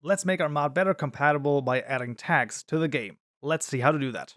Let's make our mod better compatible by adding tags to the game. Let's see how to do that.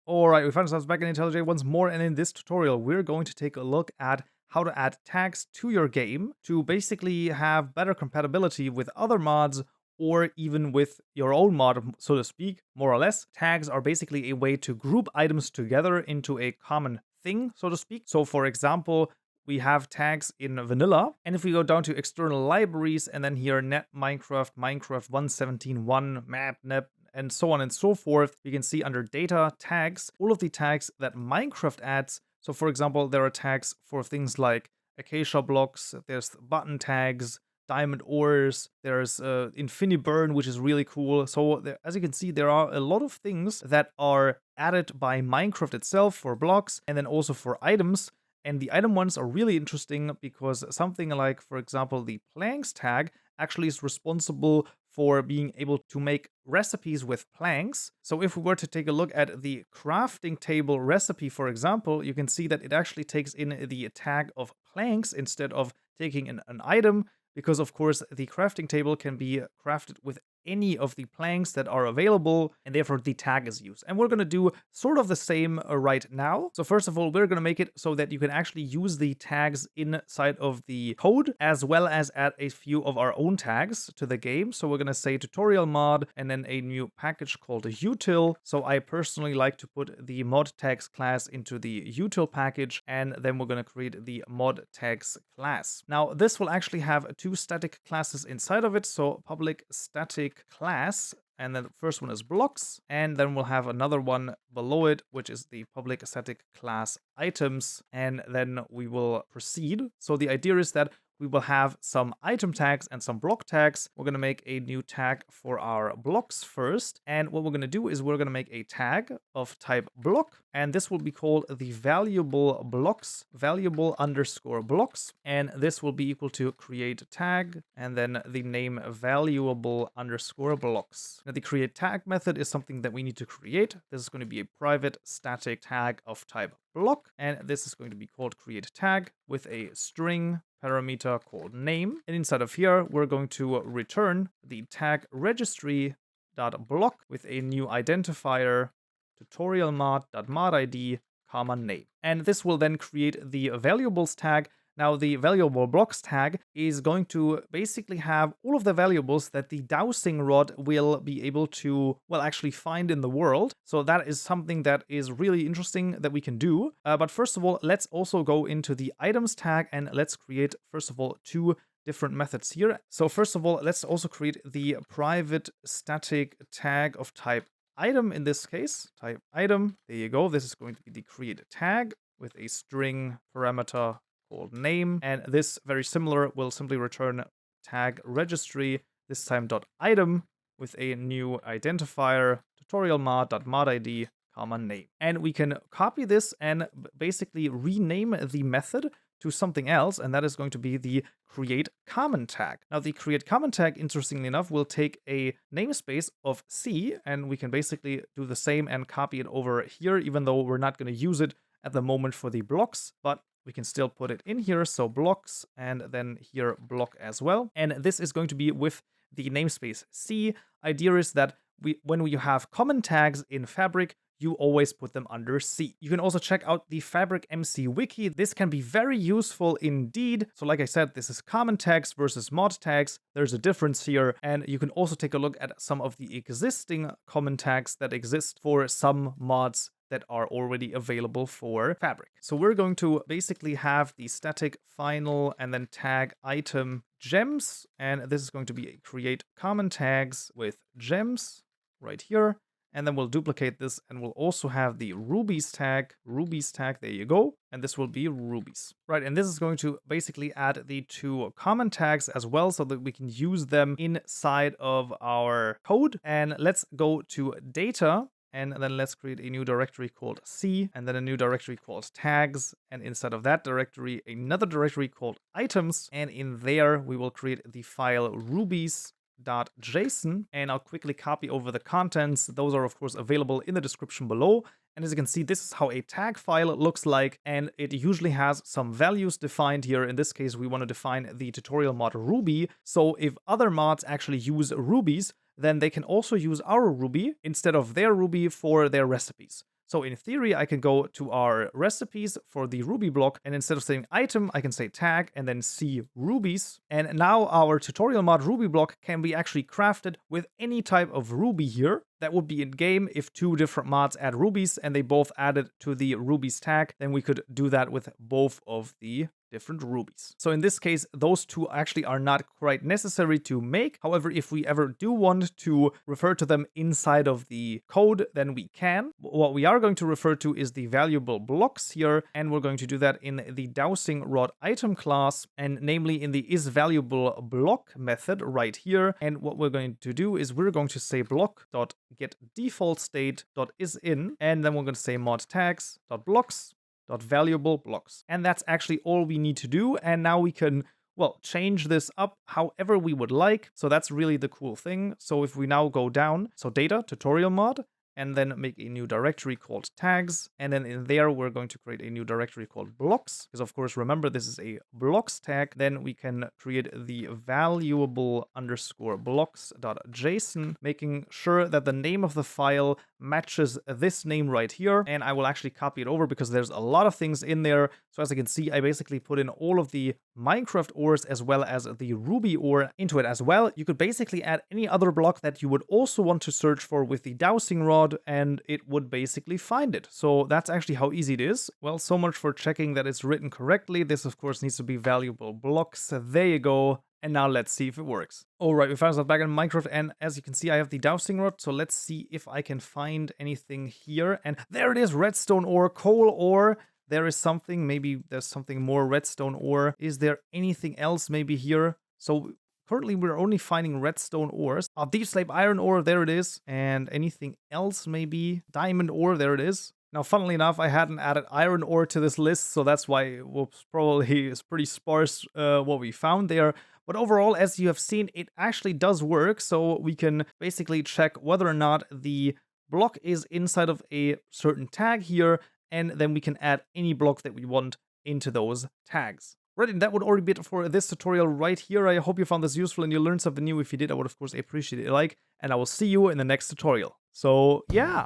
Alright, we found ourselves back in IntelliJ once more, and in this tutorial we're going to take a look at how to add tags to your game to basically have better compatibility with other mods or even with your own mod, so to speak, more or less. Tags are basically a way to group items together into a common thing, so to speak. So for example, we have tags in vanilla, and if we go down to external libraries and then here net Minecraft, Minecraft 1.17.1, map, nep, and so on and so forth, we can see under data tags all of the tags that Minecraft adds. So for example, there are tags for things like acacia blocks, there's button tags, diamond ores, there's InfiniBurn, which is really cool. So as you can see, there are a lot of things that are added by Minecraft itself for blocks and then also for items. And the item ones are really interesting because something like, for example, the planks tag actually is responsible for being able to make recipes with planks. So if we were to take a look at the crafting table recipe, for example, you can see that it actually takes in the tag of planks instead of taking in an item, because of course the crafting table can be crafted with any of the planks that are available, and therefore the tag is used. And we're going to do sort of the same right now. So first of all, we're going to make it so that you can actually use the tags inside of the code, as well as add a few of our own tags to the game. So we're going to say tutorial mod and then a new package called util. So I personally like to put the ModTags class into the util package, and then we're going to create the ModTags class. Now this will actually have two static classes inside of it. So public static class, and then the first one is blocks, and then we'll have another one below it, which is the public static class items, and then we will proceed. So the idea is that we will have some item tags and some block tags. We're going to make a new tag for our blocks first, and what we're going to do is we're going to make a tag of type block, and this will be called the valuable blocks, valuable underscore blocks, and this will be equal to create tag and then the name valuable underscore blocks. Now the create tag method is something that we need to create. This is going to be a private static tag of type block, and this is going to be called create tag with a string parameter called name, and inside of here we're going to return the tag registry.block with a new identifier tutorial mod.modid comma name, and this will then create the valuables tag. Now the valuable blocks tag is going to basically have all of the valuables that the dowsing rod will be able to, well, actually find in the world. So that is something that is really interesting that we can do. But first of all, let's also go into the items tag, and let's create, first of all, two different methods here. So first of all, let's also create the private static tag of type item. In this case, type item. There you go. This is going to be the create tag with a string parameter called name, and this, very similar, will simply return tag registry, this time .item, with a new identifier tutorial mod.modid comma name. And we can copy this and basically rename the method to something else, and that is going to be the create common tag. Now the create common tag, interestingly enough, will take a namespace of C, and we can basically do the same and copy it over here, even though we're not going to use it at the moment for the blocks, but we can still put it in here. So blocks, and then here block as well. And this is going to be with the namespace C. Idea is that when you have common tags in Fabric, you always put them under C. You can also check out the Fabric MC wiki. This can be very useful indeed. So like I said, this is common tags versus mod tags. There's a difference here. And you can also take a look at some of the existing common tags that exist for some mods that are already available for Fabric. So we're going to basically have the static final and then tag item gems, and this is going to be a create common tags with gems right here. And then we'll duplicate this, and we'll also have the rubies tag, there you go, and this will be rubies. Right, and this is going to basically add the two common tags as well, so that we can use them inside of our code. And let's go to data, and then let's create a new directory called C, and then a new directory called tags, and inside of that directory, another directory called items, and in there we will create the file rubies.json, and I'll quickly copy over the contents. Those are of course available in the description below, And as you can see, this is how a tag file looks like, and it usually has some values defined here. In this case, we want to define the tutorial mod Ruby. So if other mods actually use Rubies, then they can also use our Ruby instead of their Ruby for their recipes. So in theory, I can go to our recipes for the Ruby block, and instead of saying item, I can say tag and then see rubies. And now our tutorial mod Ruby block can be actually crafted with any type of Ruby here. That would be in game if two different mods add rubies and they both added to the rubies tag, then we could do that with both of the different rubies. So in this case, those two actually are not quite necessary to make. However, if we ever do want to refer to them inside of the code, then we can. What we are going to refer to is the valuable blocks here, and we're going to do that in the dowsing rod item class, and namely in the isValuableBlock method right here. And what we're going to do is we're going to say block.getDefaultState.isIn, and then we're going to say ModTags.blocks.valuableBlocks. And that's actually all we need to do. And now we can, well, change this up however we would like. So that's really the cool thing. So if we now go down, so data, tutorial mod, and then make a new directory called tags. And then in there, we're going to create a new directory called blocks. Because of course, remember, this is a blocks tag. Then we can create the valuable_blocks.json, making sure that the name of the file matches this name right here. And I will actually copy it over because there's a lot of things in there. So as you can see, I basically put in all of the Minecraft ores as well as the Ruby ore into it as well. You could basically add any other block that you would also want to search for with the dowsing rod, and it would basically find it. So that's actually how easy it is. Well, so much for checking that it's written correctly. This, of course, needs to be valuable blocks. There you go. And now let's see if it works. All right, we found ourselves back in Minecraft, and as you can see, I have the dowsing rod. So let's see if I can find anything here. And there it is, redstone ore, coal ore. There is something, maybe there's something more redstone ore. Is there anything else maybe here? So currently we're only finding redstone ores. Deep slate iron ore, there it is. And anything else maybe? Diamond ore, there it is. Now, funnily enough, I hadn't added iron ore to this list, so that's why it was probably is pretty sparse what we found there. But overall, as you have seen, it actually does work. So we can basically check whether or not the block is inside of a certain tag here, and then we can add any block that we want into those tags. Right, and that would already be it for this tutorial right here. I hope you found this useful and you learned something new. If you did, I would of course appreciate a like, and I will see you in the next tutorial. So yeah.